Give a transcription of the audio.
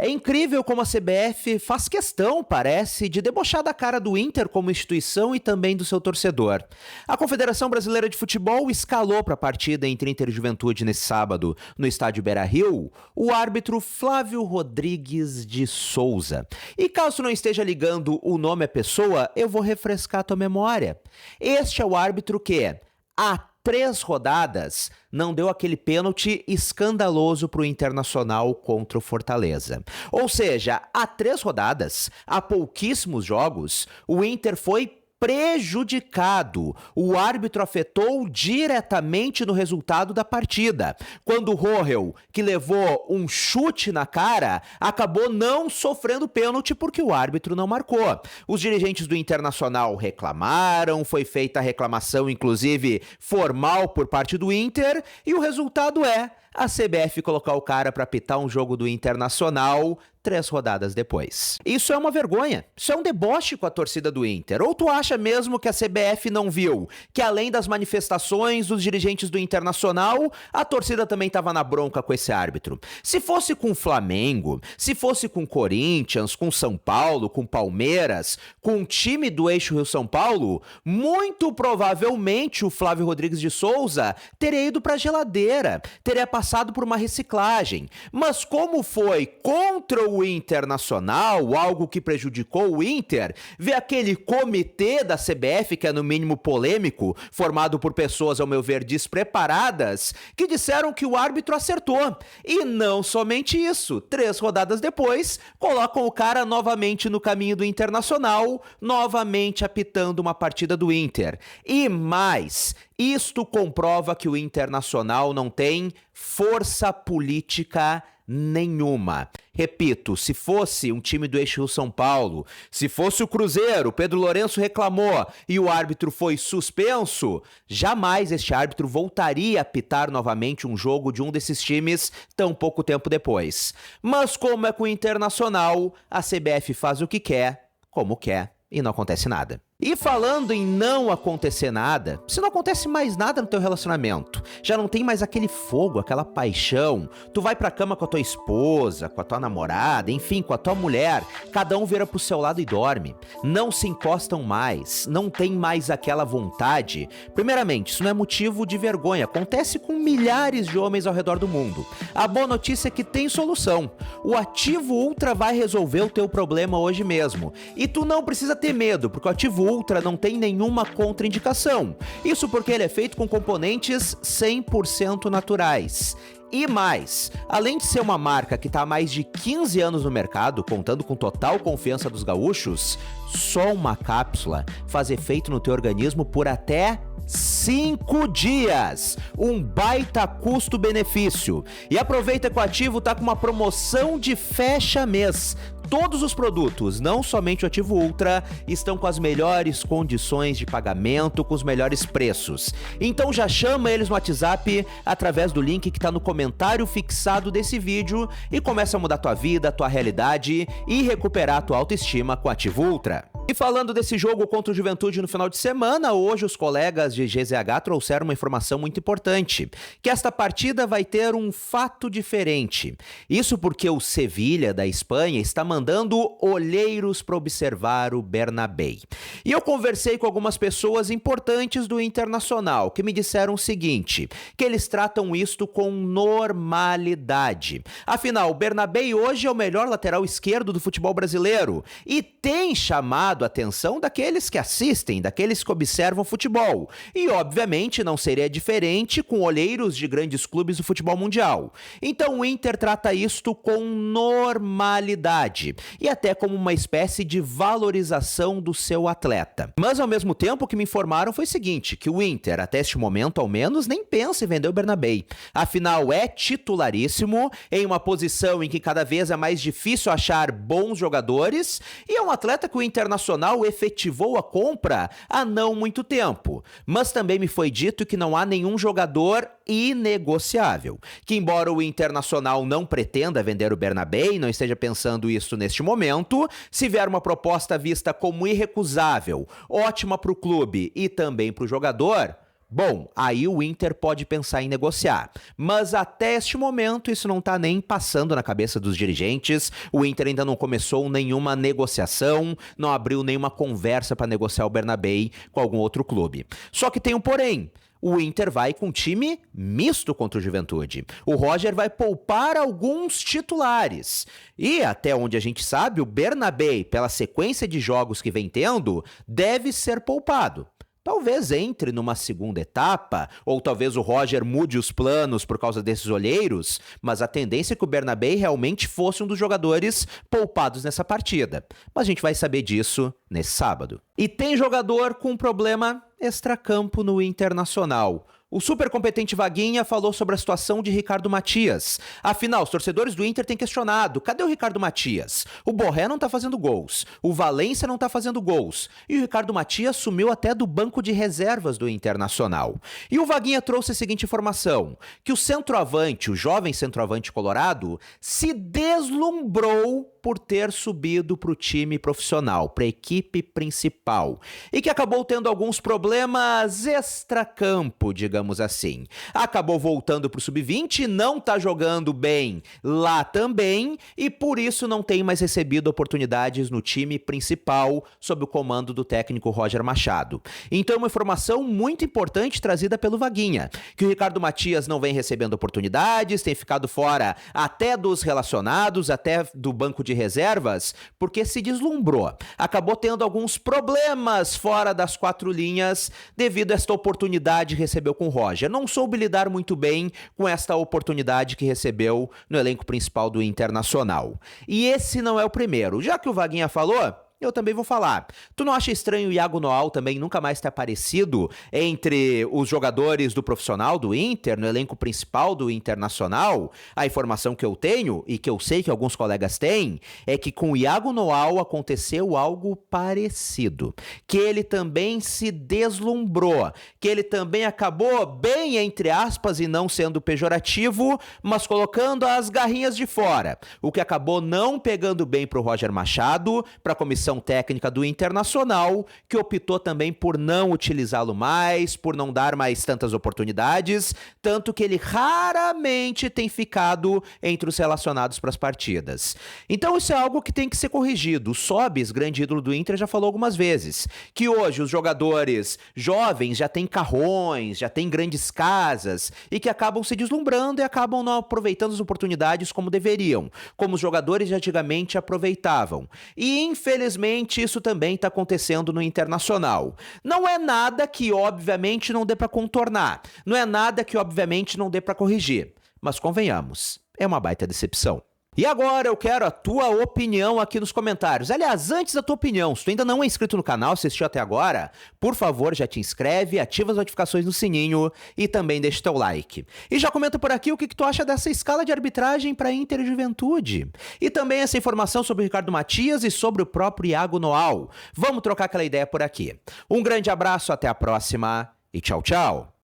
É incrível como a CBF faz questão, parece, de debochar da cara do Inter como instituição e também do seu torcedor. A Confederação Brasileira de Futebol escalou para a partida entre Inter e Juventude nesse sábado, no estádio Beira-Rio, o árbitro Flávio Rodrigues de Souza. E caso não esteja ligando o nome à pessoa, eu vou refrescar a tua memória. Este é o árbitro que, há 3 rodadas, não deu aquele pênalti escandaloso para o Internacional contra o Fortaleza. Ou seja, há 3 rodadas, há pouquíssimos jogos, o Inter foi prejudicado. O árbitro afetou diretamente no resultado da partida. Quando o Rohel, que levou um chute na cara, acabou não sofrendo pênalti porque o árbitro não marcou. Os dirigentes do Internacional reclamaram, foi feita a reclamação, inclusive, formal por parte do Inter, e o resultado é a CBF colocar o cara para apitar um jogo do Internacional 3 rodadas depois. Isso é uma vergonha, isso é um deboche com a torcida do Inter. Ou tu acha mesmo que a CBF não viu que além das manifestações dos dirigentes do Internacional, a torcida também estava na bronca com esse árbitro? Se fosse com o Flamengo, se fosse com o Corinthians, com São Paulo, com Palmeiras, com o time do eixo Rio-São Paulo, muito provavelmente o Flávio Rodrigues de Souza teria ido para a geladeira, teria passado por uma reciclagem. Mas como foi contra o Internacional, algo que prejudicou o Inter, ver aquele comitê da CBF, que é no mínimo polêmico, formado por pessoas, ao meu ver, despreparadas, que disseram que o árbitro acertou. E não somente isso, 3 rodadas depois, colocam o cara novamente no caminho do Internacional, novamente apitando uma partida do Inter. E mais, isto comprova que o Internacional não tem força política nenhuma. Repito, se fosse um time do eixo Rio-São Paulo, se fosse o Cruzeiro, Pedro Lourenço reclamou e o árbitro foi suspenso, jamais este árbitro voltaria a apitar novamente um jogo de um desses times tão pouco tempo depois. Mas como é com o Internacional, a CBF faz o que quer, como quer, e não acontece nada. E falando em não acontecer nada, se não acontece mais nada no teu relacionamento, já não tem mais aquele fogo, aquela paixão, tu vai pra cama com a tua esposa, com a tua namorada, enfim, com a tua mulher, cada um vira pro seu lado e dorme, não se encostam mais, não tem mais aquela vontade. Primeiramente, isso não é motivo de vergonha, acontece com milhares de homens ao redor do mundo. A boa notícia é que tem solução. O Ativo Ultra vai resolver o teu problema hoje mesmo. E tu não precisa ter medo, porque o Ativo Ultra não tem nenhuma contraindicação. Isso porque ele é feito com componentes 100% naturais. E mais, além de ser uma marca que está há mais de 15 anos no mercado, contando com total confiança dos gaúchos, só uma cápsula faz efeito no teu organismo por até 5 dias, um baita custo-benefício. E aproveita que o Ativo tá com uma promoção de fecha-mês. Todos os produtos, não somente o Ativo Ultra, estão com as melhores condições de pagamento, com os melhores preços. Então já chama eles no WhatsApp através do link que está no comentário fixado desse vídeo e começa a mudar tua vida, tua realidade e recuperar tua autoestima com o Ativo Ultra. E falando desse jogo contra o Juventude no final de semana, hoje os colegas de GZH trouxeram uma informação muito importante, que esta partida vai ter um fato diferente. Isso porque o Sevilha, da Espanha, está mandando olheiros para observar o Bernabéu. E eu conversei com algumas pessoas importantes do Internacional, que me disseram o seguinte, que eles tratam isto com normalidade. Afinal, o Bernabéu hoje é o melhor lateral esquerdo do futebol brasileiro e tem chamado a atenção daqueles que assistem, daqueles que observam futebol. E, obviamente, não seria diferente com olheiros de grandes clubes do futebol mundial. Então, o Inter trata isto com normalidade e até como uma espécie de valorização do seu atleta. Mas, ao mesmo tempo, o que me informaram foi o seguinte, que o Inter, até este momento, ao menos, nem pensa em vender o Bernabéu. Afinal, é titularíssimo, em uma posição em que cada vez é mais difícil achar bons jogadores, e é um atleta que o Internacional efetivou a compra há não muito tempo. Mas também me foi dito que não há nenhum jogador inegociável. Que embora o Internacional não pretenda vender o Bernabéu, não esteja pensando isso neste momento, se vier uma proposta vista como irrecusável, ótima para o clube e também para o jogador, Bom, aí o Inter pode pensar em negociar, mas até este momento isso não tá nem passando na cabeça dos dirigentes. O Inter ainda não começou nenhuma negociação, não abriu nenhuma conversa para negociar o Bernabéu com algum outro clube. Só que tem um porém. O Inter vai com time misto contra o Juventude. O Roger vai poupar alguns titulares. E, até onde a gente sabe, o Bernabéu, pela sequência de jogos que vem tendo, deve ser poupado. Talvez entre numa segunda etapa, ou talvez o Roger mude os planos por causa desses olheiros, mas a tendência é que o Bernabéu realmente fosse um dos jogadores poupados nessa partida. Mas a gente vai saber disso nesse sábado. E tem jogador com problema extracampo no Internacional. O super competente Vaguinha falou sobre a situação de Ricardo Matias. Afinal, os torcedores do Inter têm questionado, cadê o Ricardo Matias? O Borré não tá fazendo gols, o Valência não tá fazendo gols, e o Ricardo Matias sumiu até do banco de reservas do Internacional. E o Vaguinha trouxe a seguinte informação, que o centroavante, o jovem centroavante colorado, se deslumbrou por ter subido para o time profissional, para a equipe principal, e que acabou tendo alguns problemas extracampo, digamos assim. Acabou voltando para o sub-20, não está jogando bem lá também, e por isso não tem mais recebido oportunidades no time principal sob o comando do técnico Roger Machado. Então, uma informação muito importante trazida pelo Vaguinha, que o Ricardo Matias não vem recebendo oportunidades, tem ficado fora até dos relacionados, até do banco de reservas, porque se deslumbrou. Acabou tendo alguns problemas fora das quatro linhas devido a esta oportunidade que recebeu com o Roger. Não soube lidar muito bem com esta oportunidade que recebeu no elenco principal do Internacional. E esse não é o primeiro. Já que o Vaguinha falou, eu também vou falar. Tu não acha estranho o Iago Noal também nunca mais ter aparecido entre os jogadores do profissional do Inter, no elenco principal do Internacional? A informação que eu tenho, e que eu sei que alguns colegas têm, é que com o Iago Noal aconteceu algo parecido. Que ele também se deslumbrou. Que ele também acabou bem, entre aspas, e não sendo pejorativo, mas colocando as garrinhas de fora. O que acabou não pegando bem pro Roger Machado, pra comissão técnica do Internacional, que optou também por não utilizá-lo mais, por não dar mais tantas oportunidades, tanto que ele raramente tem ficado entre os relacionados para as partidas. Então isso é algo que tem que ser corrigido. O Sobis, grande ídolo do Inter, já falou algumas vezes que hoje os jogadores jovens já têm carrões, já têm grandes casas e que acabam se deslumbrando e acabam não aproveitando as oportunidades como deveriam, como os jogadores de antigamente aproveitavam. E infelizmente isso também está acontecendo no Internacional. Não é nada que obviamente não dê para contornar, não é nada que obviamente não dê para corrigir, mas convenhamos, é uma baita decepção. E agora eu quero a tua opinião aqui nos comentários. Aliás, antes da tua opinião, se tu ainda não é inscrito no canal, se assistiu até agora, por favor, já te inscreve, ativa as notificações no sininho e também deixa teu like. E já comenta por aqui o que tu acha dessa escala de arbitragem para Inter e Juventude. E também essa informação sobre o Ricardo Matias e sobre o próprio Iago Noal. Vamos trocar aquela ideia por aqui. Um grande abraço, até a próxima e tchau, tchau.